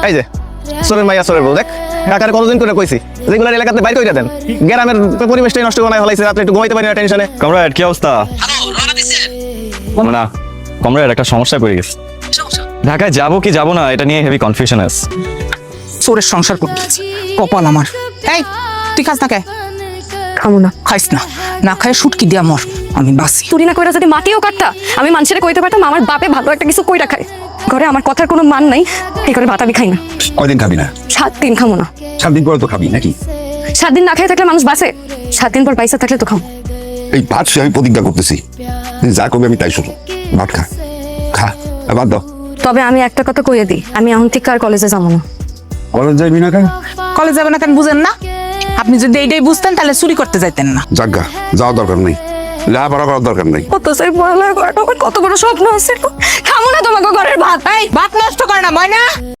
এই যে সোরের মাইয়া সোরের বউ দেখ কাকার কতদিন করে কইছি রেগুলার এলাকাতে বাইরে কইরা দেন গ্রামের পরিবেশটাই নষ্ট বানায় ফলাইছে রাতে একটু ঘুমাইতে পারি না টেনশনে। কমরেড কি অবস্থা? না কমরেড একটা সমস্যায় পড়ে গেছে। ঢাকায় যাবো কি যাবো না এটা নিয়ে হেভি কনফিউশন আছে। চোরের সংসার করতে কপাল আমার। এই তুই খাস না কে? খামো না। খাইস না, না খায় শুটকি দিয়া মর, আমি বাসি। চুরি না কইরা যদি মাটিও কাটতা আমি মানুষের কইতে পারতাম আমার বাপে ভালো একটা কিছু কইরা খায়। ঘরে আমার কথার কোনো মান নাই, এই করে ভাত আমি খাই না। কয়দিন খাবি না? 7 দিন খামো না। 7 দিন পরে তো খাবি নাকি? 7 দিন না খেয়ে থাকলে মানুষ বাঁচে, 7 দিন পর পয়সা থাকলে তো খাবো। এই ভাত সে আমি প্রতিজ্ঞা করতেছি, তুই যা করবি আমি তাই শুনো। ভাত খা, খা, ভাত দাও। তবে আমি একটা কথা কইয়ে দিই, আমি এখন থেকে আর কলেজে যাবো না। কলেজ যাইবি না কেন? কলেজ যাবে না কেন বুঝেন না? আপনি যদি এইটাই বুঝতেন তাহলে চুরি করতে যাইতেন না। যাজ্ঞা যাওয়ার দরকার নেই, লেখাপড়া করার দরকার নেই। কত চাই পড়ালেখা করাটা আমার কত বড় স্বপ্ন আছে। খামো না তোমাকে ঘরের ভাত। এই ভাত নষ্ট করে না ময়না।